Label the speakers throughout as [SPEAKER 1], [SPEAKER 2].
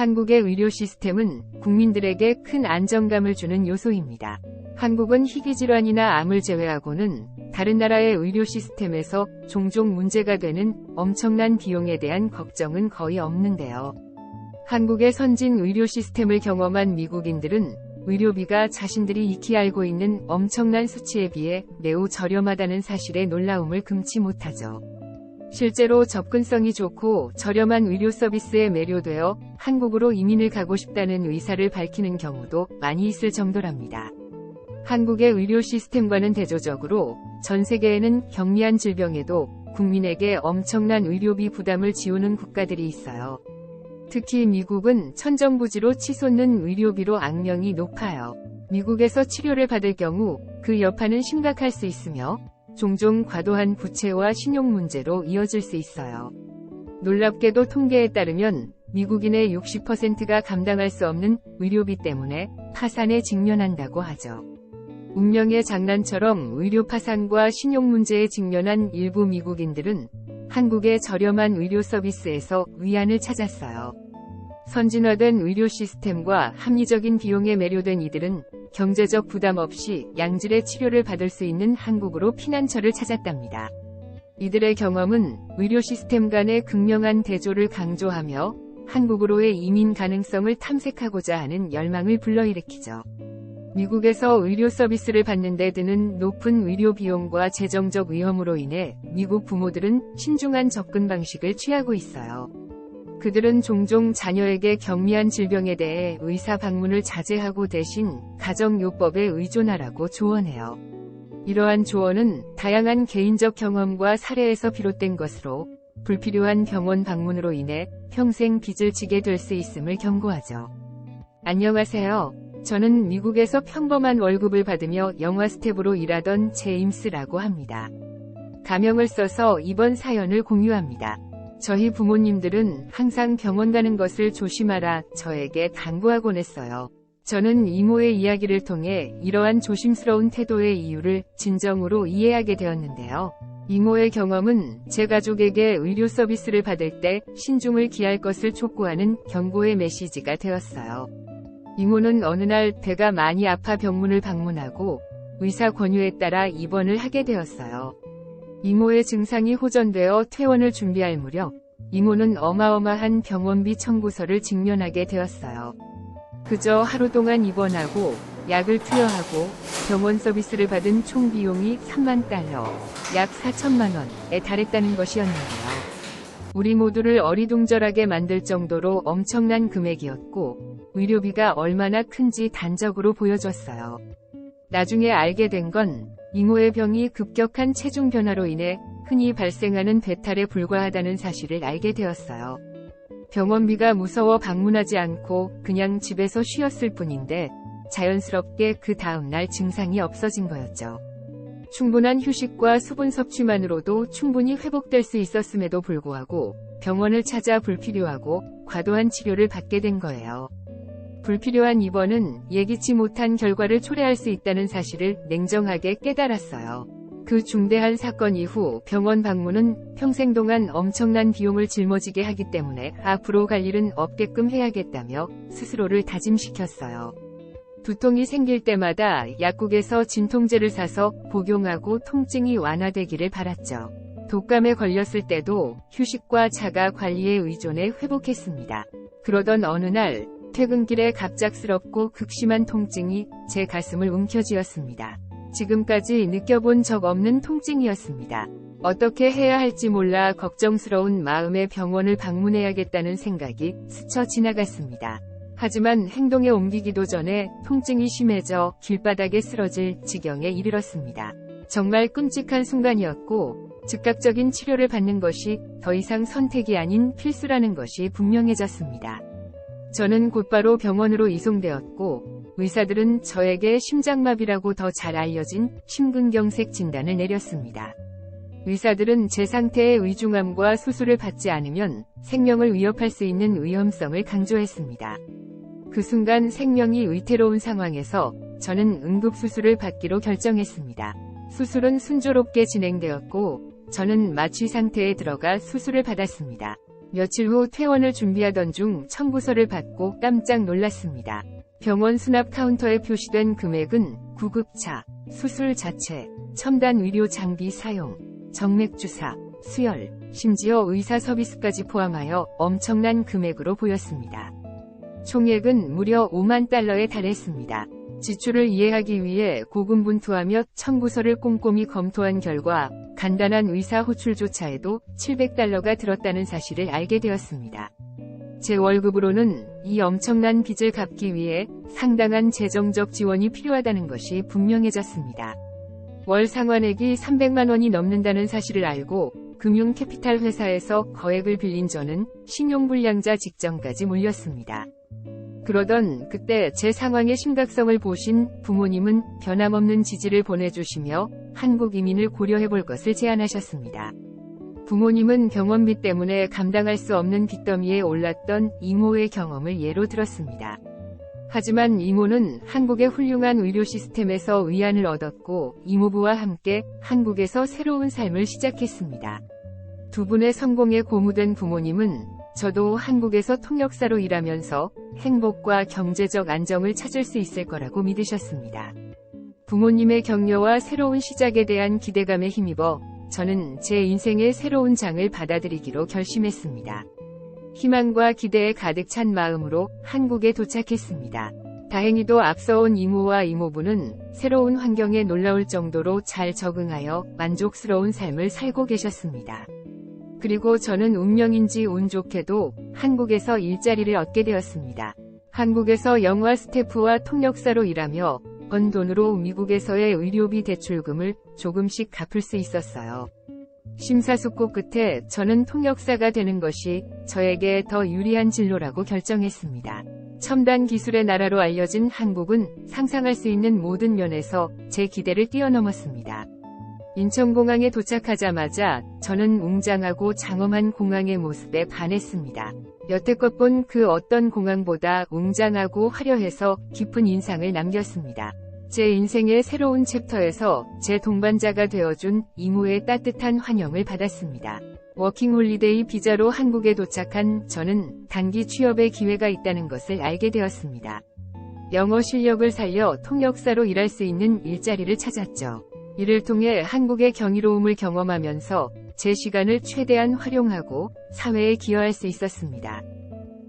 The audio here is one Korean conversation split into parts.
[SPEAKER 1] 한국의 의료 시스템은 국민들에게 큰 안정감을 주는 요소입니다. 한국은 희귀질환이나 암을 제외하고는 다른 나라의 의료 시스템에서 종종 문제가 되는 엄청난 비용에 대한 걱정은 거의 없는데요. 한국의 선진 의료 시스템을 경험한 미국인들은 의료비가 자신들이 익히 알고 있는 엄청난 수치에 비해 매우 저렴하다는 사실에 놀라움을 금치 못하죠. 실제로 접근성이 좋고 저렴한 의료 서비스에 매료되어 한국으로 이민을 가고 싶다는 의사를 밝히는 경우도 많이 있을 정도랍니다. 한국의 의료 시스템과는 대조적으로 전 세계에는 경미한 질병에도 국민에게 엄청난 의료비 부담을 지우는 국가들이 있어요. 특히 미국은 천정부지로 치솟는 의료비로 악명이 높아요. 미국에서 치료를 받을 경우 그 여파는 심각할 수 있으며 종종 과도한 부채와 신용 문제로 이어질 수 있어요. 놀랍게도 통계에 따르면 미국인의 60%가 감당할 수 없는 의료비 때문에 파산에 직면한다고 하죠. 운명의 장난처럼 의료 파산과 신용 문제에 직면한 일부 미국인들은 한국의 저렴한 의료 서비스에서 위안을 찾았어요. 선진화된 의료 시스템과 합리적인 비용에 매료된 이들은 경제적 부담 없이 양질의 치료를 받을 수 있는 한국으로 피난처를 찾았답니다. 이들의 경험은 의료 시스템 간의 극명한 대조를 강조하며 한국으로의 이민 가능성을 탐색하고자 하는 열망을 불러일으키죠. 미국에서 의료 서비스를 받는 데 드는 높은 의료 비용과 재정적 위험으로 인해 미국 부모들은 신중한 접근 방식을 취하고 있어요. 그들은 종종 자녀에게 경미한 질병에 대해 의사 방문을 자제하고 대신 가정요법에 의존하라고 조언해요. 이러한 조언은 다양한 개인적 경험과 사례에서 비롯된 것으로 불필요한 병원 방문으로 인해 평생 빚을 지게 될 수 있음을 경고하죠. 안녕하세요. 저는 미국에서 평범한 월급을 받으며 영화 스텝으로 일하던 제임스라고 합니다. 가명을 써서 이번 사연을 공유합니다. 저희 부모님들은 항상 병원 가는 것을 조심하라 저에게 당부하곤 했어요. 저는 이모의 이야기를 통해 이러한 조심스러운 태도의 이유를 진정으로 이해하게 되었는데요. 이모의 경험은 제 가족에게 의료 서비스를 받을 때 신중을 기할 것을 촉구하는 경고의 메시지가 되었어요. 이모는 어느 날 배가 많이 아파 병문을 방문하고 의사 권유에 따라 입원을 하게 되었어요. 이모의 증상이 호전되어 퇴원을 준비할 무렵 이모는 어마어마한 병원비 청구서를 직면하게 되었어요. 그저 하루 동안 입원하고 약을 투여하고 병원 서비스를 받은 총 비용이 3만 달러, 약 4천만 원에 달했다는 것이었는데요. 우리 모두를 어리둥절하게 만들 정도로 엄청난 금액이었고 의료비가 얼마나 큰지 단적으로 보여줬어요. 나중에 알게 된 건 이모의 병이 급격한 체중 변화로 인해 흔히 발생하는 배탈에 불과하다는 사실을 알게 되었어요. 병원비가 무서워 방문하지 않고 그냥 집에서 쉬었을 뿐인데 자연스럽게 그 다음날 증상이 없어진 거였죠. 충분한 휴식과 수분 섭취만으로도 충분히 회복될 수 있었음에도 불구하고 병원을 찾아 불필요하고 과도한 치료를 받게 된 거예요. 불필요한 입원은 예기치 못한 결과를 초래할 수 있다는 사실을 냉정하게 깨달았어요. 그 중대한 사건 이후 병원 방문은 평생 동안 엄청난 비용을 짊어지게 하기 때문에 앞으로 갈 일은 없게끔 해야겠다며 스스로를 다짐시켰어요. 두통이 생길 때마다 약국에서 진통제를 사서 복용하고 통증이 완화되기를 바랐죠. 독감에 걸렸을 때도 휴식과 자가 관리에 의존해 회복했습니다. 그러던 어느 날 퇴근길에 갑작스럽고 극심한 통증이 제 가슴을 움켜쥐었습니다. 지금까지 느껴본 적 없는 통증이었습니다. 어떻게 해야 할지 몰라 걱정스러운 마음에 병원을 방문해야겠다는 생각이 스쳐 지나갔습니다. 하지만 행동에 옮기기도 전에 통증이 심해져 길바닥에 쓰러질 지경에 이르렀습니다. 정말 끔찍한 순간이었고 즉각적인 치료를 받는 것이 더 이상 선택이 아닌 필수라는 것이 분명해졌습니다. 저는 곧바로 병원으로 이송되었고 의사들은 저에게 심장마비라고 더 잘 알려진 심근경색 진단을 내렸습니다. 의사들은 제 상태의 위중함과 수술을 받지 않으면 생명을 위협할 수 있는 위험성을 강조했습니다. 그 순간 생명이 위태로운 상황에서 저는 응급수술을 받기로 결정했습니다. 수술은 순조롭게 진행되었고 저는 마취 상태에 들어가 수술을 받았습니다. 며칠 후 퇴원을 준비하던 중 청구서를 받고 깜짝 놀랐습니다. 병원 수납 카운터에 표시된 금액은 구급차, 수술 자체, 첨단 의료 장비 사용, 정맥 주사, 수혈, 심지어 의사 서비스까지 포함하여 엄청난 금액으로 보였습니다. 총액은 무려 5만 달러에 달했습니다. 지출을 이해하기 위해 고군분투하며 청구서를 꼼꼼히 검토한 결과 간단한 의사 호출조차에도 700달러가 들었다는 사실을 알게 되었습니다. 제 월급으로는 이 엄청난 빚을 갚기 위해 상당한 재정적 지원이 필요하다는 것이 분명해졌습니다. 월 상환액이 300만 원이 넘는다는 사실을 알고 금융 캐피탈 회사에서 거액을 빌린 저는 신용불량자 직전까지 몰렸습니다. 그러던 그때 제 상황의 심각성을 보신 부모님은 변함없는 지지를 보내주시며 한국 이민을 고려해볼 것을 제안하셨습니다. 부모님은 병원비 때문에 감당할 수 없는 빚더미에 올랐던 이모의 경험을 예로 들었습니다. 하지만 이모는 한국의 훌륭한 의료 시스템에서 위안을 얻었고 이모부와 함께 한국에서 새로운 삶을 시작했습니다. 두 분의 성공에 고무된 부모님은 저도 한국에서 통역사로 일하면서 행복과 경제적 안정을 찾을 수 있을 거라고 믿으셨습니다. 부모님의 격려와 새로운 시작에 대한 기대감에 힘입어 저는 제 인생의 새로운 장을 받아들이기로 결심했습니다. 희망과 기대에 가득 찬 마음으로 한국에 도착했습니다. 다행히도 앞서온 이모와 이모부는 새로운 환경에 놀라울 정도로 잘 적응하여 만족스러운 삶을 살고 계셨습니다. 그리고 저는 운명인지 운 좋게도 한국에서 일자리를 얻게 되었습니다. 한국에서 영화 스태프와 통역사로 일하며 번 돈으로 미국에서의 의료비 대출금을 조금씩 갚을 수 있었어요. 심사숙고 끝에 저는 통역사가 되는 것이 저에게 더 유리한 진로라고 결정했습니다. 첨단 기술의 나라로 알려진 한국은 상상할 수 있는 모든 면에서 제 기대를 뛰어넘었습니다. 인천공항에 도착하자마자 저는 웅장하고 장엄한 공항의 모습에 반했습니다. 여태껏 본 그 어떤 공항보다 웅장하고 화려해서 깊은 인상을 남겼습니다. 제 인생의 새로운 챕터에서 제 동반자가 되어준 이모의 따뜻한 환영을 받았습니다. 워킹홀리데이 비자로 한국에 도착한 저는 단기 취업의 기회가 있다는 것을 알게 되었습니다. 영어 실력을 살려 통역사로 일할 수 있는 일자리를 찾았죠. 이를 통해 한국의 경이로움을 경험하면서 제 시간을 최대한 활용하고 사회에 기여할 수 있었습니다.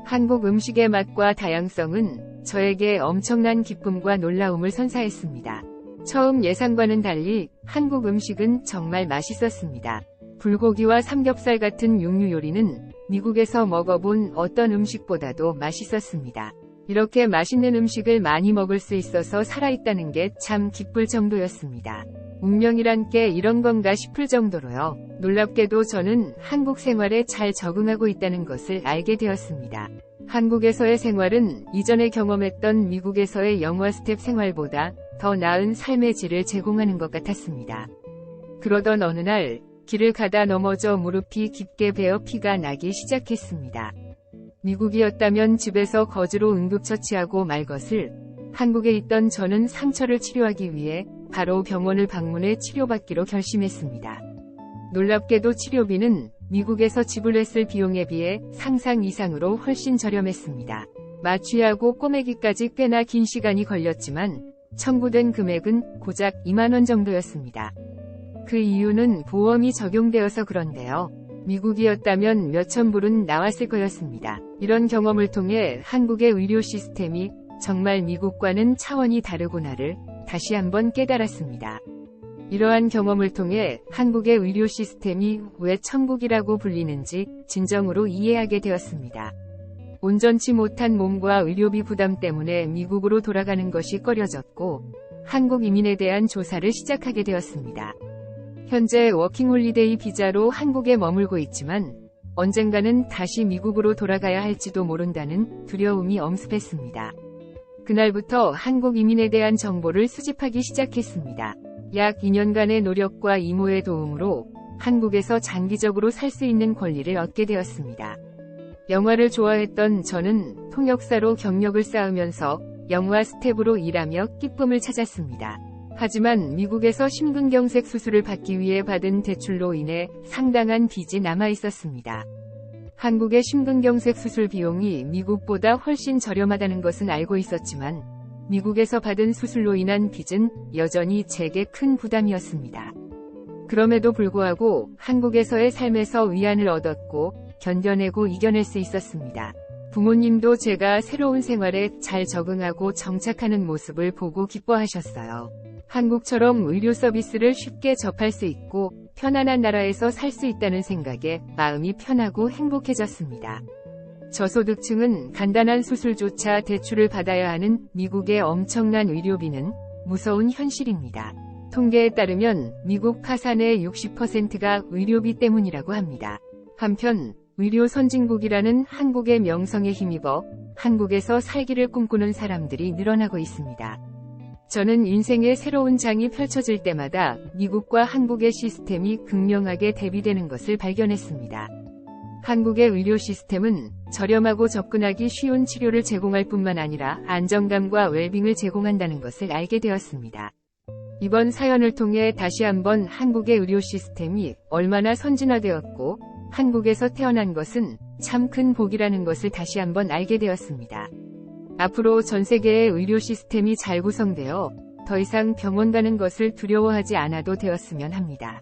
[SPEAKER 1] 한국 음식의 맛과 다양성은 저에게 엄청난 기쁨과 놀라움을 선사했습니다. 처음 예상과는 달리 한국 음식은 정말 맛있었습니다. 불고기와 삼겹살 같은 육류 요리는 미국에서 먹어본 어떤 음식보다도 맛있었습니다. 이렇게 맛있는 음식을 많이 먹을 수 있어서 살아있다는 게 참 기쁠 정도였습니다. 운명이란 게 이런 건가 싶을 정도로요. 놀랍게도 저는 한국 생활에 잘 적응하고 있다는 것을 알게 되었습니다. 한국에서의 생활은 이전에 경험했던 미국에서의 영화 스텝 생활보다 더 나은 삶의 질을 제공하는 것 같았습니다. 그러던 어느 날 길을 가다 넘어져 무릎이 깊게 베어 피가 나기 시작했습니다. 미국이었다면 집에서 거즈로 응급처치하고 말 것을 한국에 있던 저는 상처를 치료하기 위해 바로 병원을 방문해 치료받기로 결심했습니다. 놀랍게도 치료비는 미국에서 지불했을 비용에 비해 상상 이상으로 훨씬 저렴했습니다. 마취하고 꼬매기까지 꽤나 긴 시간이 걸렸지만 청구된 금액은 고작 2만 원 정도였습니다. 그 이유는 보험이 적용되어서 그런데요. 미국이었다면 몇천 불은 나왔을 거였습니다. 이런 경험을 통해 한국의 의료 시스템이 정말 미국과는 차원이 다르구나를 다시 한번 깨달았습니다. 이러한 경험을 통해 한국의 의료 시스템이 왜 천국이라고 불리는지 진정으로 이해하게 되었습니다. 온전치 못한 몸과 의료비 부담 때문에 미국으로 돌아가는 것이 꺼려졌고 한국 이민에 대한 조사를 시작하게 되었습니다. 현재 워킹홀리데이 비자로 한국에 머물고 있지만 언젠가는 다시 미국으로 돌아가야 할지도 모른다는 두려움이 엄습했습니다. 그날부터 한국 이민에 대한 정보를 수집하기 시작했습니다. 약 2년간의 노력과 이모의 도움으로 한국에서 장기적으로 살 수 있는 권리를 얻게 되었습니다. 영화를 좋아했던 저는 통역사로 경력을 쌓으면서 영화 스텝으로 일하며 기쁨을 찾았습니다. 하지만 미국에서 심근경색 수술을 받기 위해 받은 대출로 인해 상당한 빚이 남아 있었습니다. 한국의 심근경색 수술 비용이 미국보다 훨씬 저렴하다는 것은 알고 있었지만 미국에서 받은 수술로 인한 빚은 여전히 제게 큰 부담이었습니다. 그럼에도 불구하고 한국에서의 삶에서 위안을 얻었고 견뎌내고 이겨낼 수 있었습니다. 부모님도 제가 새로운 생활에 잘 적응하고 정착하는 모습을 보고 기뻐하셨어요. 한국처럼 의료 서비스를 쉽게 접할 수 있고 편안한 나라에서 살 수 있다는 생각에 마음이 편하고 행복해졌습니다. 저소득층은 간단한 수술조차 대출을 받아야 하는 미국의 엄청난 의료비는 무서운 현실입니다. 통계에 따르면 미국 파산의 60%가 의료비 때문이라고 합니다. 한편 의료 선진국이라는 한국의 명성에 힘입어 한국에서 살기를 꿈꾸는 사람들이 늘어나고 있습니다. 저는 인생의 새로운 장이 펼쳐질 때마다 미국과 한국의 시스템이 극명하게 대비되는 것을 발견했습니다. 한국의 의료 시스템은 저렴하고 접근하기 쉬운 치료를 제공할 뿐만 아니라 안정감과 웰빙을 제공한다는 것을 알게 되었습니다. 이번 사연을 통해 다시 한번 한국의 의료 시스템이 얼마나 선진화되었고 한국에서 태어난 것은 참 큰 복이라는 것을 다시 한번 알게 되었습니다. 앞으로 전 세계의 의료 시스템이 잘 구성되어 더 이상 병원 가는 것을 두려워하지 않아도 되었으면 합니다.